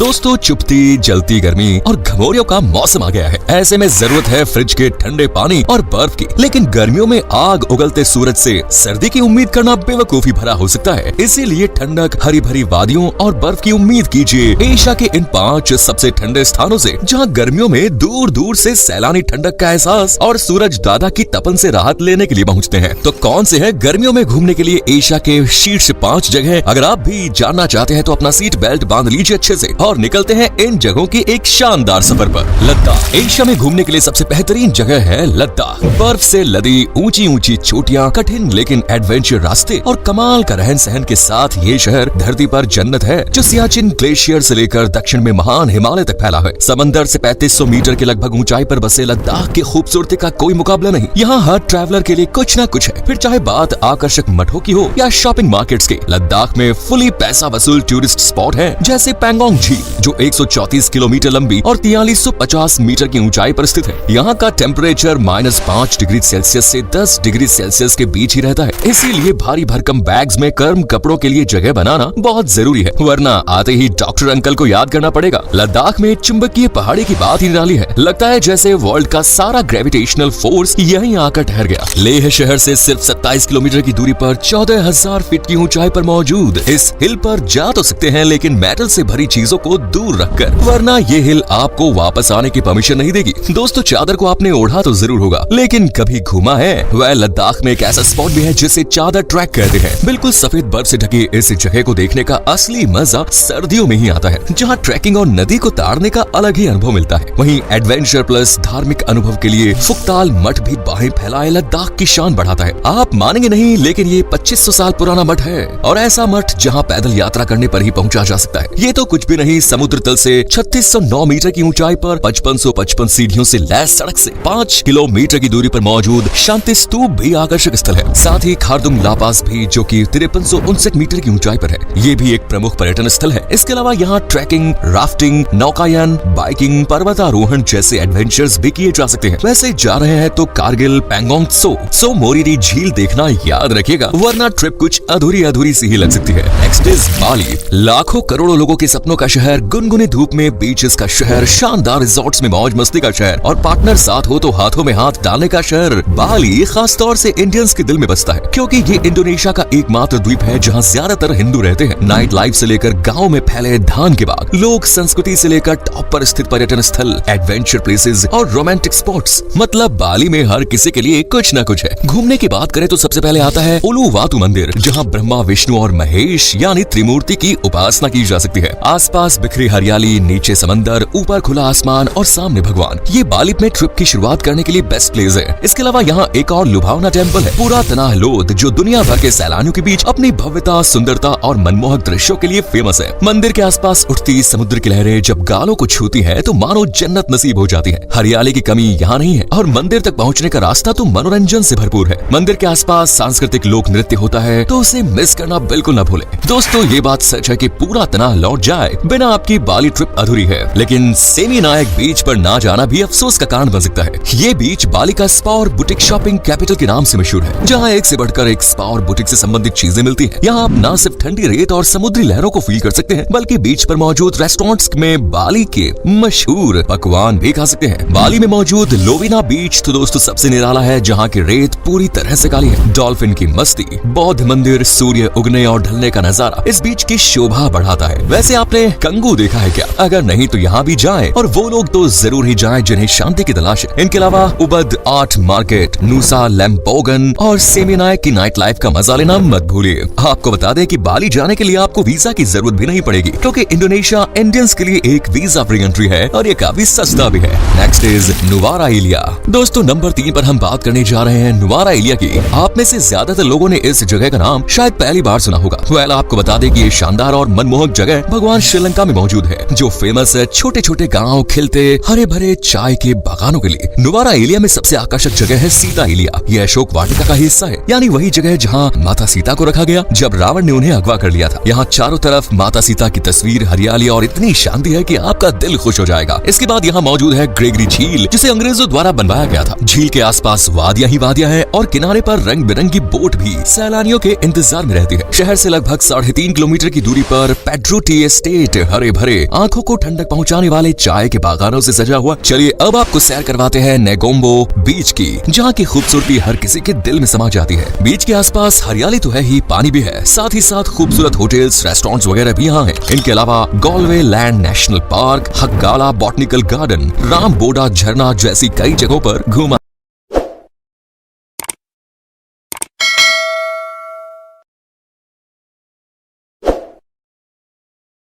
दोस्तों चुपती जलती गर्मी और घमौरियों का मौसम आ गया है। ऐसे में जरूरत है फ्रिज के ठंडे पानी और बर्फ की। लेकिन गर्मियों में आग उगलते सूरज से सर्दी की उम्मीद करना बेवकूफी भरा हो सकता है। इसीलिए ठंडक, हरी भरी वादियों और बर्फ की उम्मीद कीजिए एशिया के इन 5 सबसे ठंडे स्थानों से, जहां गर्मियों में दूर दूर से सैलानी ठंडक का एहसास और सूरज दादा की तपन से राहत लेने के लिए पहुंचते हैं। तो कौन से हैं गर्मियों में घूमने के लिए एशिया के शीर्ष 5 जगह? अगर आप भी जानना चाहते हैं तो अपना सीट बेल्ट बांध लीजिए अच्छे से और निकलते हैं इन जगहों की एक शानदार सफर पर। लद्दाख एशिया में घूमने के लिए सबसे बेहतरीन जगह है लद्दाख। बर्फ से लदी ऊंची ऊंची चोटियां, कठिन लेकिन एडवेंचर रास्ते और कमाल का रहन सहन के साथ ये शहर धरती पर जन्नत है, जो सियाचिन ग्लेशियर से लेकर दक्षिण में महान हिमालय तक फैला है। समंदर से 3500 मीटर के लगभग ऊंचाई पर बसे लद्दाख की खूबसूरती का कोई मुकाबला नहीं। यहाँ हर ट्रैवलर के लिए कुछ न कुछ है, फिर चाहे बात आकर्षक मठों की हो या शॉपिंग मार्केट्स की। लद्दाख में फुली पैसा वसूल टूरिस्ट स्पॉट है, जैसे पैंगोंग झील जो 134 किलोमीटर लंबी और 4350 मीटर की ऊंचाई पर स्थित है। यहाँ का टेम्परेचर -5 डिग्री सेल्सियस से 10 डिग्री सेल्सियस के बीच ही रहता है। इसीलिए भारी भरकम बैग्स में गर्म कपड़ों के लिए जगह बनाना बहुत जरूरी है, वरना आते ही डॉक्टर अंकल को याद करना पड़ेगा। लद्दाख में चुंबकीय पहाड़ी की बात ही निराली है। लगता है जैसे वर्ल्ड का सारा ग्रेविटेशनल फोर्स यहीं आकर ठहर गया। लेह शहर से सिर्फ 27 किलोमीटर की दूरी पर 14,000 फीट की ऊंचाई पर मौजूद इस हिल पर जा तो सकते हैं, लेकिन मेटल से भरी चीजों को दूर रखकर, वरना ये हिल आपको वापस आने की परमिशन नहीं देगी। दोस्तों चादर को आपने ओढ़ा तो जरूर होगा, लेकिन कभी घूमा है? वह लद्दाख में एक ऐसा स्पॉट भी है जिसे चादर ट्रैक कहते हैं। बिल्कुल सफेद बर्फ से ढकी इस जगह को देखने का असली मजा सर्दियों में ही आता है, जहाँ ट्रैकिंग और नदी को ताड़ने का अलग ही अनुभव मिलता है। वहीं एडवेंचर प्लस धार्मिक अनुभव के लिए फुकताल मठ भी बाहें फैलाए लद्दाख की शान बढ़ाता है। आप मानेंगे नहीं, लेकिन ये 2500 साल पुराना मठ है, और ऐसा मठ जहाँ पैदल यात्रा करने पर ही पहुंचा जा सकता है। ये तो कुछ भी नहीं, समुद्र तल से 3609 मीटर की ऊंचाई पर 5555 सीढ़ियों से लैस सड़क से 5 किलोमीटर की दूरी पर मौजूद शांति स्तूप भी आकर्षक स्थल है। साथ ही खारदुंग ला पास भी, जो कि 5359 मीटर की ऊंचाई पर है, ये भी एक प्रमुख पर्यटन स्थल है। इसके अलावा यहाँ ट्रैकिंग, राफ्टिंग, नौकायान, बाइकिंग, पर्वतारोहण जैसे एडवेंचर्स भी किए जा सकते हैं। वैसे जा रहे हैं तो कारगिल, पैंगोंग त्सो मोरिरी झील देखना याद रखिएगा, वरना ट्रिप कुछ अधूरी सी ही लग सकती है। नेक्स्ट इज बाली। लाखों करोड़ों लोगों के सपनों का शहर, गुनगुनी धूप में बीचेस का शहर, शानदार रिजॉर्ट्स में मौज मस्ती का शहर और पार्टनर साथ हो तो हाथों में हाथ डालने का शहर। बाली खास तौर से इंडियंस के दिल में बसता है, क्योंकि ये इंडोनेशिया का एकमात्र द्वीप है जहाँ ज्यादातर हिंदू रहते हैं। नाइट लाइफ से लेकर गाँव में फैले धान के बाग, लोक संस्कृति से लेकर टॉप पर स्थित पर्यटन स्थल, एडवेंचर प्लेसेस और रोमांटिक स्पॉट्स, मतलब बाली में हर किसी के लिए कुछ न कुछ है। घूमने की बात करें तो सबसे पहले आता है उलुवातु मंदिर, जहाँ ब्रह्मा, विष्णु और महेश यानी त्रिमूर्ति की उपासना की जा सकती है। आसपास बिखरी हरियाली, नीचे समंदर, ऊपर खुला आसमान और सामने भगवान। ये बाली में ट्रिप की शुरुआत करने के लिए बेस्ट प्लेस है। इसके अलावा यहाँ एक और लुभावना टेम्पल है, पूरा तनाह लोध, जो दुनिया भर के सैलानियों के बीच अपनी भव्यता, सुंदरता और मनमोहक दृश्यों के लिए फेमस है। मंदिर के आसपास उठती समुद्र की लहरें जब गालों को छूती है तो मानो जन्नत नसीब हो जाती है। हरियाली की कमी यहाँ नहीं है और मंदिर तक पहुँचने का रास्ता तो मनोरंजन से भरपूर है। मंदिर के आसपास सांस्कृतिक लोक नृत्य होता है, तो उसे मिस करना बिल्कुल न भूलें। दोस्तों ये बात सच है कि पूरा तनाह लौट जाए बिना आपकी बाली ट्रिप अधूरी है, लेकिन सेमीनायक बीच पर ना जाना भी अफसोस का कारण बन सकता है। ये बीच बाली का स्पा और बुटीक शॉपिंग कैपिटल के नाम से मशहूर है, जहाँ एक से बढ़कर एक स्पा और बुटीक से संबंधित चीजें मिलती हैं। यहाँ आप न सिर्फ ठंडी रेत और समुद्री लहरों को फील कर सकते हैं, बल्कि बीच पर मौजूद रेस्टोरेंट्स में बाली के मशहूर पकवान भी खा सकते हैं। बाली में मौजूद लोविना बीच तो दोस्तों सबसे निराला है, जहाँ की रेत पूरी तरह से काली है। डॉल्फिन की मस्ती, बौद्ध मंदिर, सूर्य उगने और ढलने का नजारा इस बीच की शोभा बढ़ाता है। वैसे आपने कंगू देखा है क्या? अगर नहीं तो यहाँ भी जाएं, और वो लोग तो जरूर ही जाएं जिन्हें शांति की तलाश है। इनके अलावा उबद आर्ट मार्केट, नूसा लैम्पोगन और सेमीनायक की नाइट लाइफ का मजा लेना मत भूलिए। आपको बता दें कि बाली जाने के लिए आपको वीजा की जरूरत भी नहीं पड़ेगी, क्योंकि इंडोनेशिया इंडियंस के लिए एक वीजा फ्री कंट्री है और ये काफी सस्ता भी है। Next is Nuwara Eliya. दोस्तों नंबर 3 पर हम बात करने जा रहे हैं नुवारा एलिया की। आप में से ज्यादातर लोगों ने इस जगह का नाम शायद पहली बार सुना होगा। वेल आपको बता दें कि ये शानदार और मनमोहक जगह भगवान श्रीलंका में मौजूद है, जो फेमस है छोटे छोटे गाँव, खिलते हरे भरे चाय के बागानों के लिए। नुवारा एलिया में सबसे आकर्षक जगह है सीता एलिया। यह अशोक वाटिका का हिस्सा है, यानी वही जगह जहाँ माता सीता को रखा गया जब रावण ने उन्हें अगवा कर लिया था। यहाँ चारों तरफ माता सीता की तस्वीर, हरियाली और इतनी शांति है कि आपका दिल खुश हो जाएगा। इसके बाद यहाँ मौजूद है ग्रेगरी झील, जिसे अंग्रेजों द्वारा बनवाया गया था। झील के आसपास वादियां ही वादियां हैं और किनारे पर रंग बिरंगी बोट भी सैलानियों के इंतजार में रहती है। शहर से लगभग 3.5 किलोमीटर की दूरी पर पेड्रो टी एस्टेट हरे भरे आंखों को ठंडक पहुंचाने वाले चाय के बागानों से सजा हुआ। चलिए अब आपको सैर करवाते हैं नेगोम्बो बीच की, जहाँ की खूबसूरती हर किसी के दिल में समा जाती है। बीच के आसपास हरियाली तो है ही, पानी भी है, साथ ही साथ खूबसूरत होटल्स, रेस्टोरेंट्स वगैरह भी यहाँ हैं। इनके अलावा Galway Land National Park, Hakgala Botanical Garden, Ramboda झरना जैसी कई जगहों पर घूमा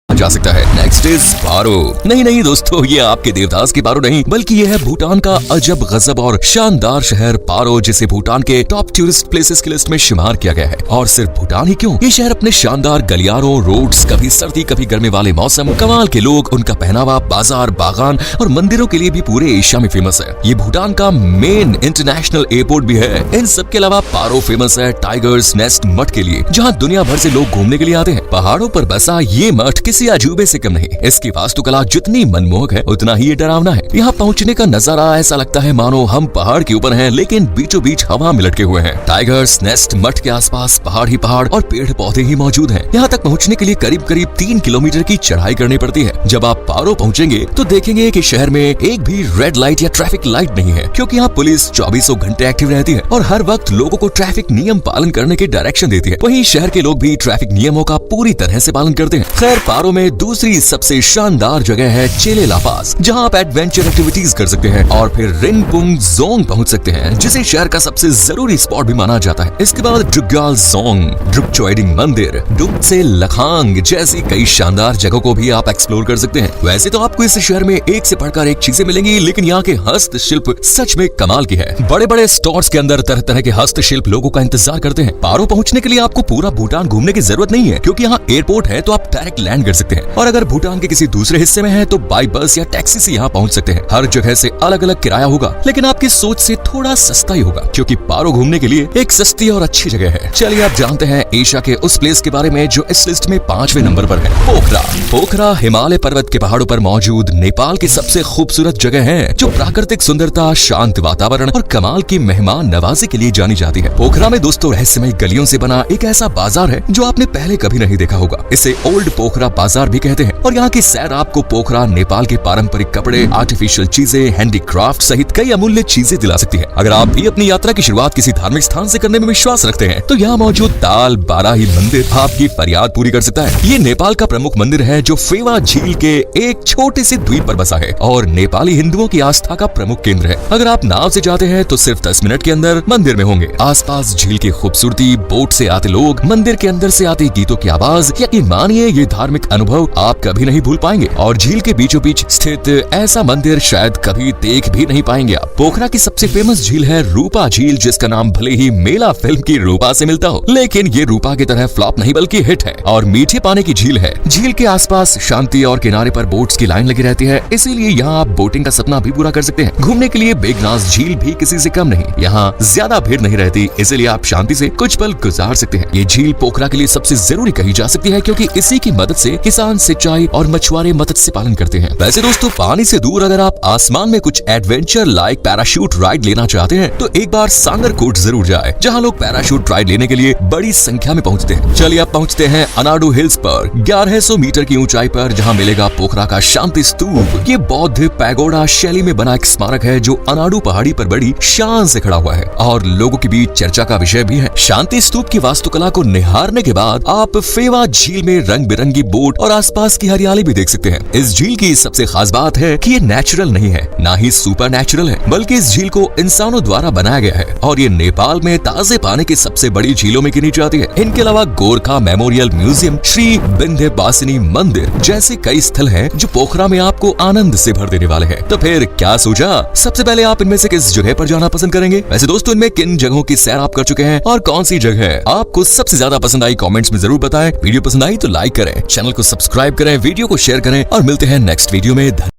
जा सकता है। Next is Paro. नहीं दोस्तों, ये आपके देवदास की पारो नहीं, बल्कि ये है भूटान का अजब गजब और शानदार शहर पारो, जिसे भूटान के टॉप टूरिस्ट प्लेसेस की लिस्ट में शुमार किया गया है। और सिर्फ भूटान ही क्यों, ये शहर अपने शानदार गलियारों, रोड्स, कभी सर्दी कभी गर्मी वाले मौसम, कमाल के लोग, उनका पहनावा, बाजार, बागान और मंदिरों के लिए भी पूरे एशिया में फेमस है। ये भूटान का मेन इंटरनेशनल एयरपोर्ट भी है। इन सब के अलावा पारो फेमस है टाइगर्स नेस्ट मठ के लिए, जहाँ दुनिया भर से लोग घूमने के लिए आते हैं। पहाड़ों पर बसा ये मठ किसी अजूबे से कम नहीं। इसकी वास्तुकला जितनी मनमोहक है, उतना ही ये डरावना है। यहाँ पहुँचने का नजारा ऐसा लगता है मानो हम पहाड़ के ऊपर हैं, लेकिन बीचों बीच हवा में लटके हुए हैं। टाइगर्स नेस्ट मठ के आसपास पहाड़ ही पहाड़ और पेड़ पौधे ही मौजूद हैं। यहाँ तक पहुँचने के लिए करीब 3 किलोमीटर की चढ़ाई करनी पड़ती है। जब आप पारो पहुँचेंगे तो देखेंगे कि शहर में एक भी रेड लाइट या ट्रैफिक लाइट नहीं है, क्योंकि यहाँ पुलिस 24 घंटे एक्टिव रहती है और हर वक्त लोगों को ट्रैफिक नियम पालन करने के डायरेक्शन देती है। वहीं शहर के लोग भी ट्रैफिक नियमों का पूरी तरह से पालन करते हैं। खैर, पारो में दूसरी सबसे शानदार जगह है चेले ला पास, जहां आप एडवेंचर एक्टिविटीज कर सकते हैं और फिर रिनपुंग जोंग पहुंच सकते हैं, जिसे शहर का सबसे जरूरी स्पॉट भी माना जाता है। इसके बाद ड्रुग्याल जोंग, ड्रुकचोइडिंग मंदिर, डुक्से लखांग जैसी कई शानदार जगहों को भी आप एक्सप्लोर कर सकते हैं। वैसे तो आपको इस शहर में एक से बढ़कर एक चीजें मिलेंगी, लेकिन यहाँ के हस्तशिल्प सच में कमाल की है। बड़े बड़े स्टोर्स के अंदर तरह तरह के हस्तशिल्प लोगों का इंतजार करते हैं। पारो पहुंचने के लिए आपको पूरा भूटान घूमने की जरूरत नहीं है, क्योंकि यहाँ एयरपोर्ट है तो आप डायरेक्ट लैंड कर सकते हैं। और अगर भूटान के किसी दूसरे हिस्से में है तो बाई बस या टैक्सी से यहाँ पहुँच सकते हैं। हर जगह से अलग अलग किराया होगा, लेकिन आपकी सोच से थोड़ा सस्ता ही होगा, क्योंकि पारो घूमने के लिए एक सस्ती और अच्छी जगह है। चलिए आप जानते हैं एशिया के उस प्लेस के बारे में जो इस लिस्ट में 5वें नंबर पर है, पोखरा। पोखरा हिमालय पर्वत के पहाड़ों पर मौजूद नेपाल की सबसे खूबसूरत जगह है, जो प्राकृतिक सुंदरता, शांत वातावरण और कमाल की मेहमान नवाजी के लिए जानी जाती है। पोखरा में दोस्तों रहस्यमय गलियों से बना एक ऐसा बाजार है जो आपने पहले कभी नहीं देखा होगा। इसे ओल्ड पोखरा बाजार भी कहते हैं और यहाँ की सैर आपको पोखरा, नेपाल के पारंपरिक कपड़े, आर्टिफिशियल चीजें, हैंडीक्राफ्ट सहित कई अमूल्य चीजें दिला सकती है। अगर आप भी अपनी यात्रा की शुरुआत किसी धार्मिक स्थान से करने में विश्वास रखते हैं, तो यहाँ मौजूद ताल बाराही मंदिर आपकी फरियाद पूरी कर सकता है। ये नेपाल का प्रमुख मंदिर है, जो फेवा झील के एक छोटे से द्वीप पर बसा है और नेपाली हिंदुओं की आस्था का प्रमुख केंद्र है। अगर आप नाव से जाते हैं तो सिर्फ 10 मिनट के अंदर मंदिर में होंगे। आसपास झील की खूबसूरती, बोट से आते लोग, मंदिर के अंदर से आते गीतों की आवाज, यकीन मानिए ये धार्मिक अनुभव आप कभी नहीं भूल पाएंगे। और झील के बीचों बीच स्थित ऐसा मंदिर शायद कभी देख भी नहीं पाएंगे आप। पोखरा की सबसे फेमस झील है रूपा झील, जिसका नाम भले ही मेला फिल्म की रूपा से मिलता हो, लेकिन ये रूपा की तरह फ्लॉप नहीं बल्कि हिट है और मीठे पानी की झील है। झील के आसपास शांति और किनारे पर बोट्स की लाइन लगी रहती है, इसीलिए यहाँ आप बोटिंग का सपना भी पूरा कर सकते हैं। घूमने के लिए बेगनास झील भी किसी से कम नहीं। यहाँ ज्यादा भीड़ नहीं रहती, इसलिए आप शांति से कुछ पल गुजार सकते हैं। ये झील पोखरा के लिए सबसे जरूरी कही जा सकती है, क्योंकि इसी की मदद से किसान सिंचाई और मछुआरे मत्स्य पालन करते हैं। वैसे दोस्तों, पानी से दूर अगर आप आसमान में कुछ एडवेंचर लाइक पैराशूट राइड लेना चाहते हैं, तो एक बार सांगरकोट जरूर जाएं, जहां लोग पैराशूट राइड लेने के लिए बड़ी संख्या में पहुंचते हैं। चलिए आप पहुंचते हैं अनाडू हिल्स पर 1100 मीटर की ऊंचाई पर, जहां मिलेगा पोखरा का शांति स्तूप। ये बौद्ध पैगोडा शैली में बना एक स्मारक है, जो अनाडू पहाड़ी पर बड़ी शान से खड़ा हुआ है और लोगों के बीच चर्चा का विषय भी है। शांति स्तूप की वास्तुकला को निहारने के बाद आप फेवा झील में रंग बिरंगी बोट और आसपास की हरियाली भी देख सकते हैं। इस झील की सबसे खास बात है कि ये नेचुरल नहीं है, ना ही सुपर नेचुरल है, बल्कि इस झील को इंसानों द्वारा बनाया गया है और ये नेपाल में ताजे पानी की सबसे बड़ी झीलों में गिनी जाती है। इनके अलावा गोरखा मेमोरियल म्यूजियम, श्री विंध्यवासिनी मंदिर जैसे कई स्थल हैं, जो पोखरा में आपको आनंद से भर देने वाले हैं। तो फिर क्या सोचा, सबसे पहले आप इनमें से किस जगह पर जाना पसंद करेंगे? वैसे दोस्तों, इनमें किन जगहों की सैर आप कर चुके हैं और कौन सी जगह आपको सबसे ज्यादा पसंद आई? कमेंट्स में जरूर बताएं। वीडियो पसंद आई तो लाइक करें, चैनल को सब्सक्राइब करें, वीडियो को शेयर करें और मिलते हैं नेक्स्ट वीडियो में।